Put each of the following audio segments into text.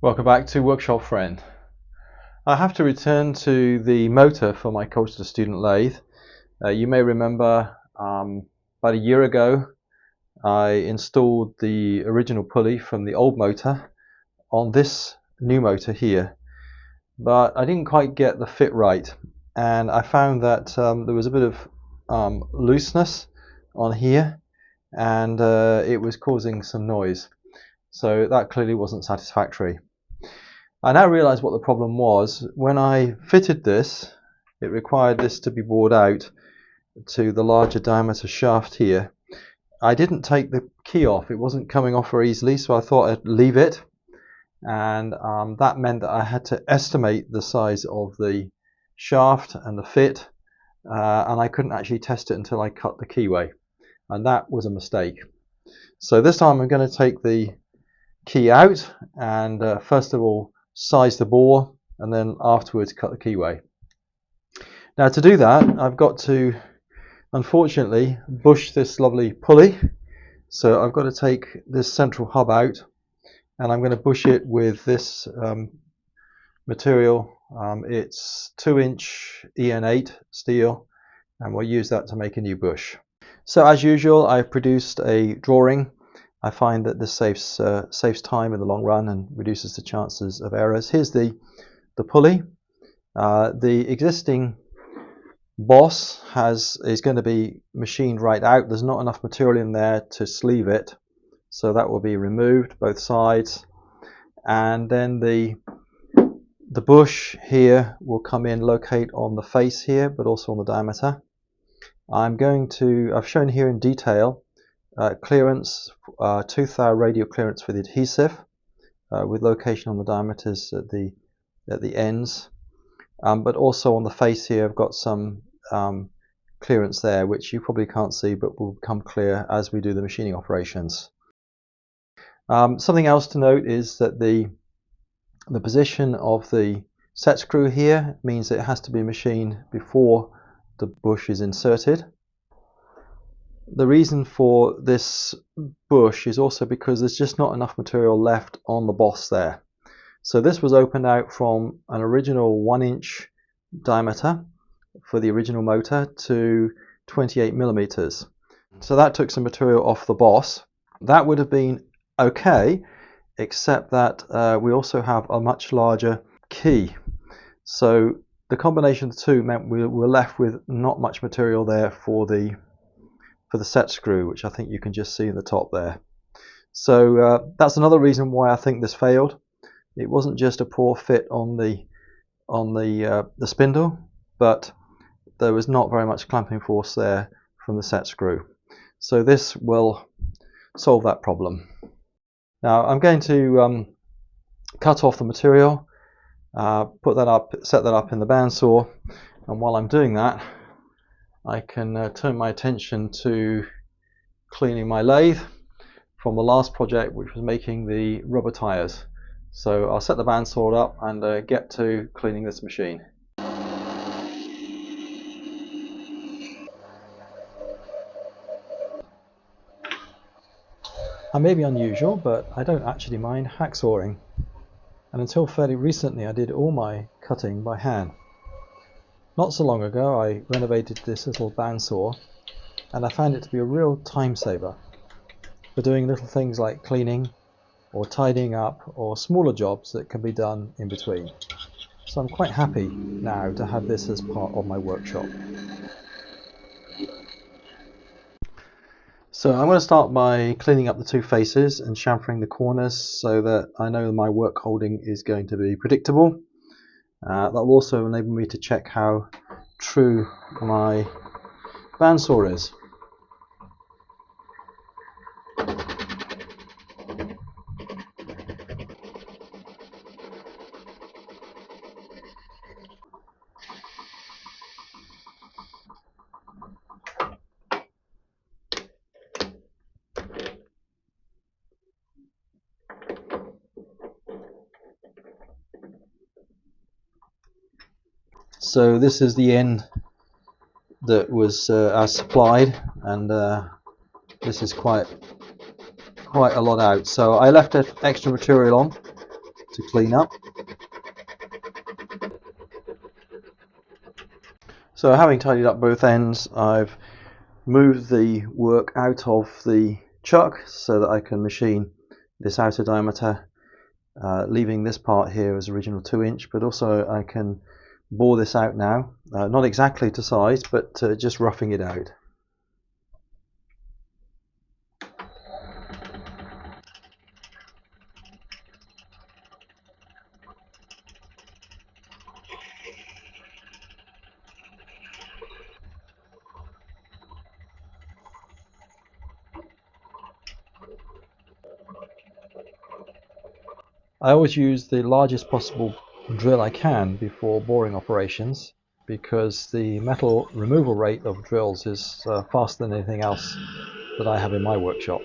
Welcome back to Workshop Friend. I have to return to the motor for my Colchester Student lathe. You may remember about a year ago I installed the original pulley from the old motor on this new motor here, but I didn't quite get the fit right, and I found that there was a bit of looseness on here, and it was causing some noise, so that clearly wasn't satisfactory. I now realize what the problem was. When I fitted this, it required this to be bored out to the larger diameter shaft here. I didn't take the key off. It wasn't coming off very easily, so I thought I'd leave it, and that meant that I had to estimate the size of the shaft and the fit, and I couldn't actually test it until I cut the keyway, and that was a mistake. So this time I'm going to take the key out and first of all size the bore, and then afterwards cut the keyway. Now to do that, I've got to unfortunately bush this lovely pulley, so I've got to take this central hub out, and I'm going to bush it with this material. It's 2-inch EN8 steel, and we'll use that to make a new bush. So as usual, I've produced a drawing. I find that this saves time in the long run and reduces the chances of errors. Here's the pulley. The existing boss is going to be machined right out. There's not enough material in there to sleeve it, so that will be removed, both sides. And then the bush here will come in, locate on the face here, but also on the diameter. I've shown here in detail clearance, tooth thou radial clearance for the adhesive, with location on the diameters at the ends, but also on the face here I've got some clearance there, which you probably can't see but will become clear as we do the machining operations. Something else to note is that the position of the set screw here means it has to be machined before the bush is inserted. The reason for this bush is also because there's just not enough material left on the boss there. So this was opened out from an original 1-inch diameter for the original motor to 28 millimeters. So that took some material off the boss. That would have been okay, except that we also have a much larger key. So the combination of the two meant we were left with not much material there for the set screw, which I think you can just see in the top there. So that's another reason why I think this failed. It wasn't just a poor fit on the spindle, but there was not very much clamping force there from the set screw. So this will solve that problem. Now I'm going to cut off the material, put that up, set that up in the bandsaw, and while I'm doing that, I can turn my attention to cleaning my lathe from the last project, which was making the rubber tires. So I'll set the bandsaw up and get to cleaning this machine. I may be unusual, but I don't actually mind hacksawing, and until fairly recently I did all my cutting by hand. Not so long ago I renovated this little bandsaw, and I found it to be a real time saver for doing little things like cleaning or tidying up or smaller jobs that can be done in between. So I'm quite happy now to have this as part of my workshop. So I'm going to start by cleaning up the two faces and chamfering the corners so that I know my work holding is going to be predictable. That will also enable me to check how true my bandsaw is. So this is the end that was as supplied, and this is quite a lot out. So I left extra material on to clean up. So having tidied up both ends, I've moved the work out of the chuck so that I can machine this outer diameter, leaving this part here as original 2-inch, but also I can bore this out now, not exactly to size, but just roughing it out. I always use the largest possible drill I can before boring operations, because the metal removal rate of drills is faster than anything else that I have in my workshop.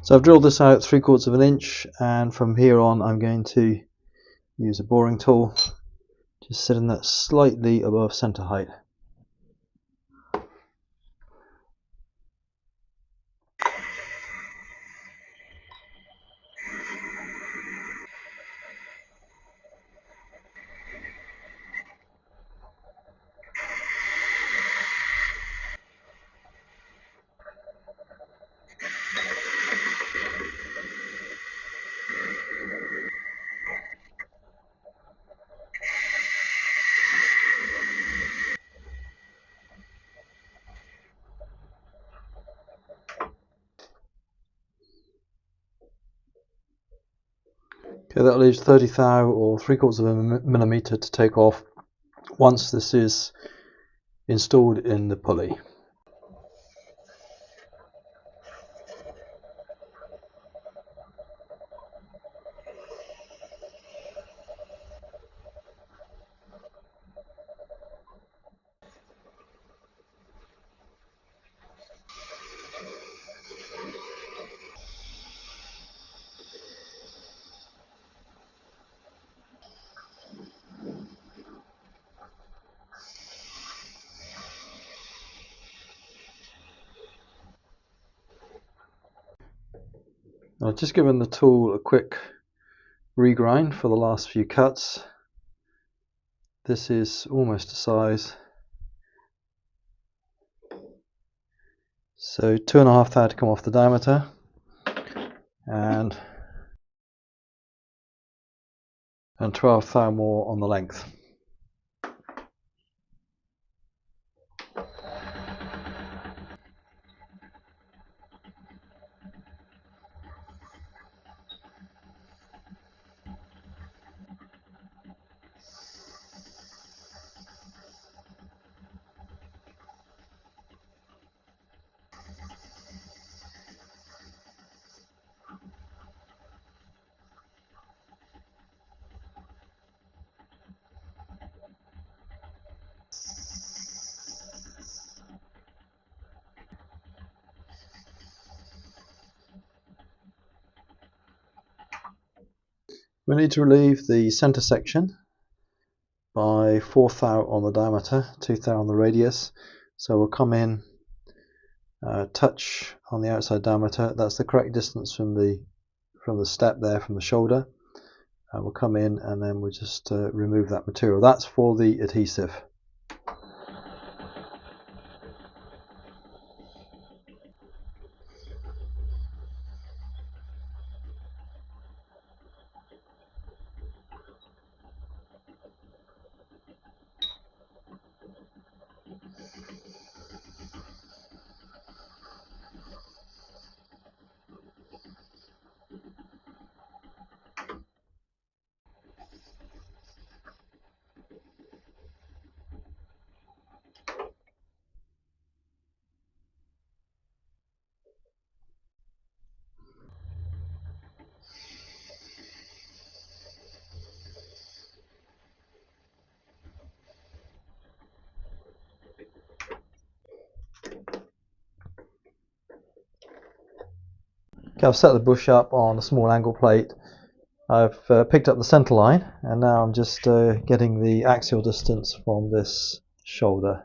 So I've drilled this out 3/4 of an inch, and from here on I'm going to use a boring tool, just setting that slightly above center height. Okay, that leaves 30 thou or 3/4 of a millimeter to take off once this is installed in the pulley. I've just given the tool a quick regrind for the last few cuts. This is almost to size. So 2.5 thou to come off the diameter, and 12 thou more on the length. We need to relieve the center section by 4 thou on the diameter, 2 thou on the radius. So we'll come in, touch on the outside diameter. That's the correct distance from the step there, from the shoulder. We'll come in and then we'll just remove that material. That's for the adhesive. Okay, I've set the bush up on a small angle plate. I've picked up the centre line, and now I'm just getting the axial distance from this shoulder.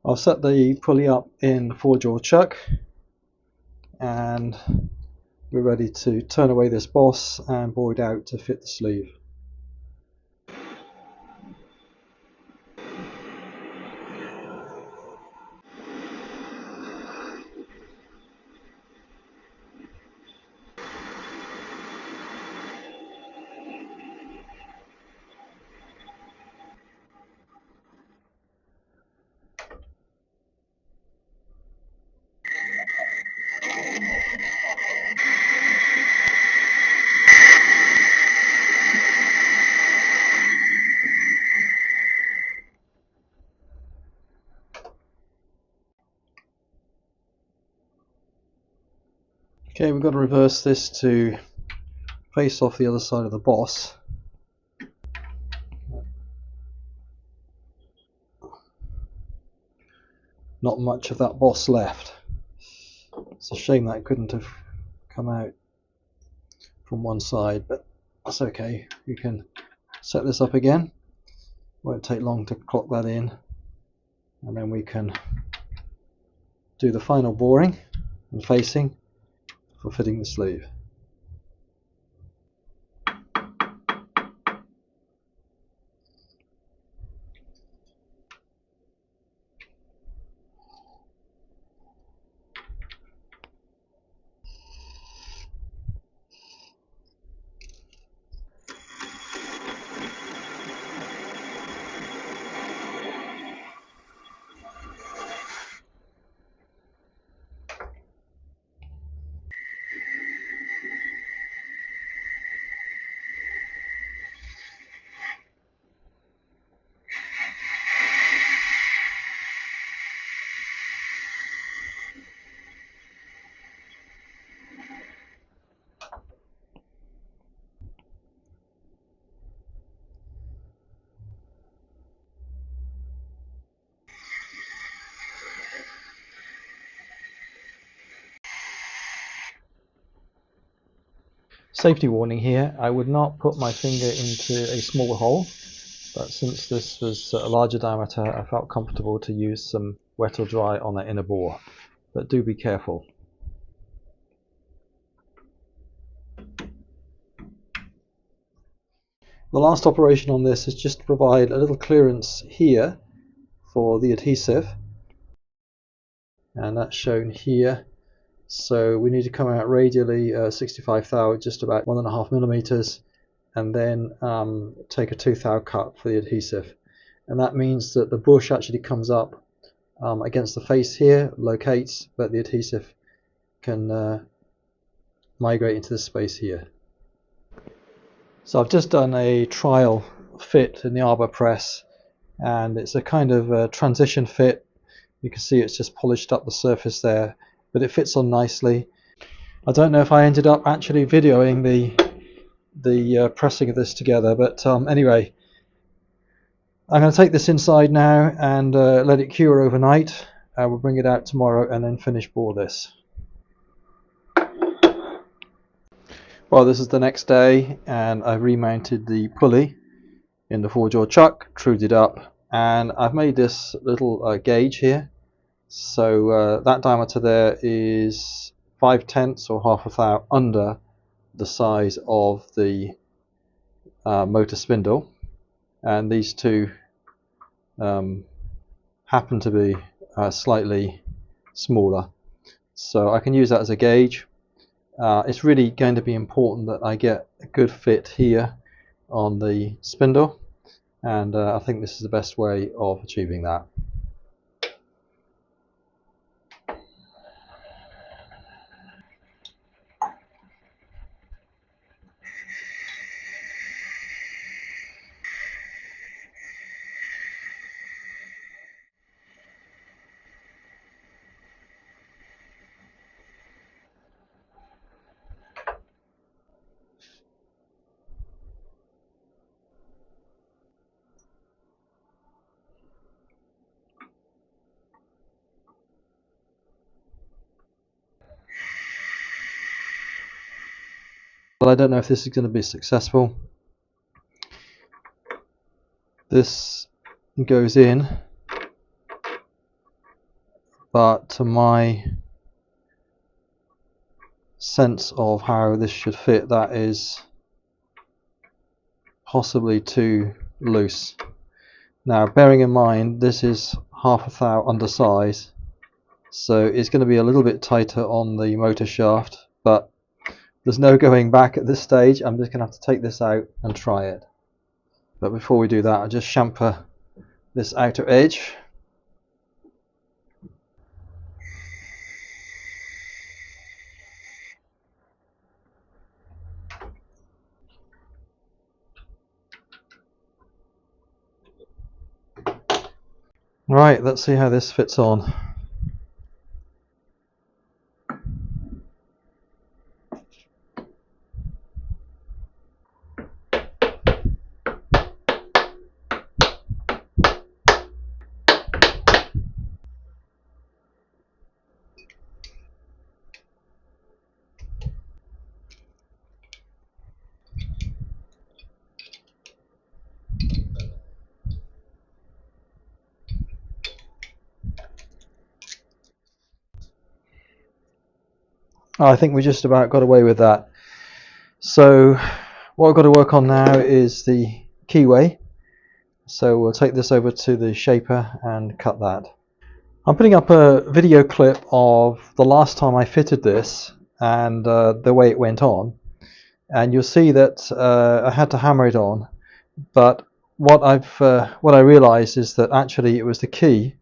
I'll set the pulley up in the 4-jaw chuck, and we're ready to turn away this boss and bore it out to fit the sleeve. Okay, we've got to reverse this to face off the other side of the boss. Not much of that boss left. It's a shame that it couldn't have come out from one side, but that's okay. You can set this up again. Won't take long to clock that in, and then we can do the final boring and facing for fitting the sleeve. Safety warning here, I would not put my finger into a small hole, but since this was a larger diameter, I felt comfortable to use some wet or dry on that inner bore, but do be careful. The last operation on this is just to provide a little clearance here for the adhesive, and that's shown here. So we need to come out radially 65 thou, just about 1.5 millimeters, and then take a 2 thou cut for the adhesive. And that means that the bush actually comes up against the face here, locates, but the adhesive can migrate into this space here. So I've just done a trial fit in the arbour press, and it's a kind of transition fit. You can see it's just polished up the surface there, but it fits on nicely. I don't know if I ended up actually videoing the pressing of this together, but anyway, I'm going to take this inside now and let it cure overnight. We'll bring it out tomorrow and then finish bore this. Well, this is the next day, and I've remounted the pulley, in the 4-jaw chuck, trued it up, and I've made this little gauge here. So that diameter there is 5/10 or half a thou under the size of the motor spindle, and these two happen to be slightly smaller, so I can use that as a gauge. It's really going to be important that I get a good fit here on the spindle, and I think this is the best way of achieving that. But I don't know if this is going to be successful. This goes in, but to my sense of how this should fit, that is possibly too loose. Now, bearing in mind this is half a thou under size, so it's going to be a little bit tighter on the motor shaft, but there's no going back at this stage. I'm just going to have to take this out and try it. But before we do that, I'll just chamfer this outer edge. Right, let's see how this fits on. I think we just about got away with that. So what I've got to work on now is the keyway. So we'll take this over to the shaper and cut that. I'm putting up a video clip of the last time I fitted this and the way it went on, and you'll see that I had to hammer it on, but what I realized is that actually it was the key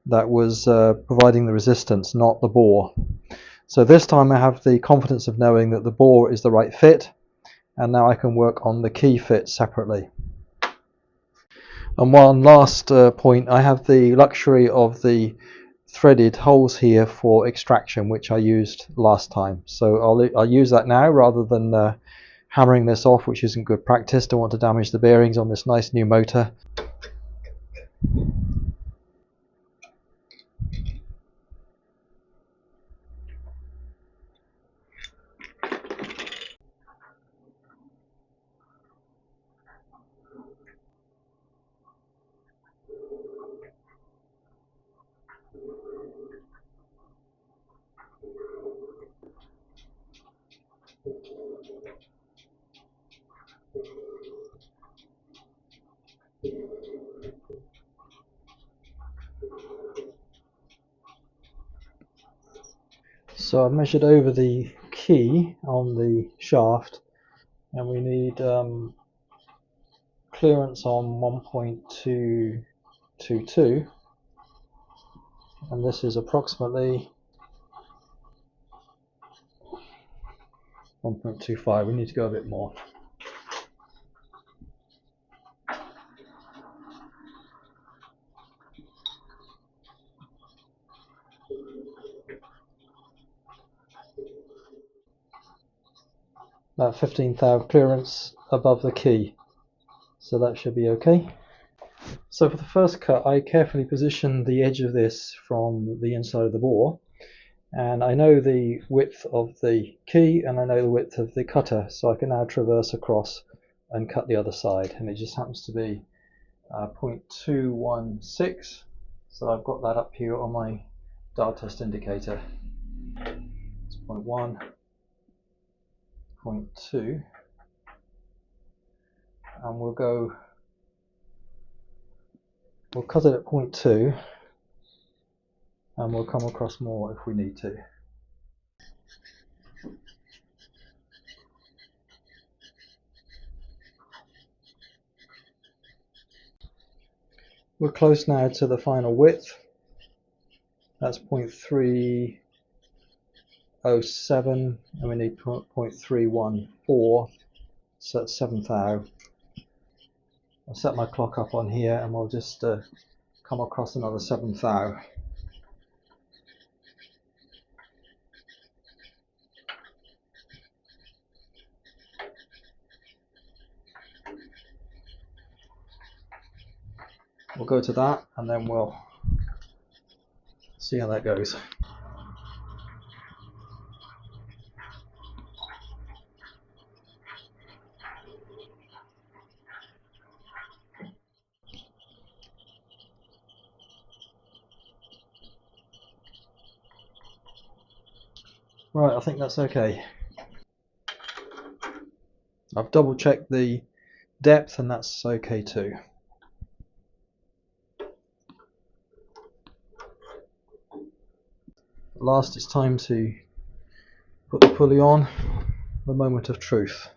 that was providing the resistance, not the bore. So this time I have the confidence of knowing that the bore is the right fit, and now I can work on the key fit separately. And one last point, I have the luxury of the threaded holes here for extraction, which I used last time. So I'll use that now rather than hammering this off, which isn't good practice. Don't want to damage the bearings on this nice new motor. So I've measured over the key on the shaft, and we need clearance on 1.222, and this is approximately 1.25. We need to go a bit more. About 15 thou clearance above the key, so that should be okay. So for the first cut, I carefully positioned the edge of this from the inside of the bore, and I know the width of the key and I know the width of the cutter, so I can now traverse across and cut the other side, and it just happens to be 0.216, so I've got that up here on my dial test indicator. It's 0.1, 0.2, and we'll cut it at 0.2, and we'll come across more if we need to. We're close now to the final width. That's 0.307, and we need 0.314, so that's 7th thou. I'll set my clock up on here, and we'll just come across another 7th thou. We'll go to that, and then we'll see how that goes. Right, I think that's okay. I've double checked the depth, and that's okay too. At last, it's time to put the pulley on, the moment of truth.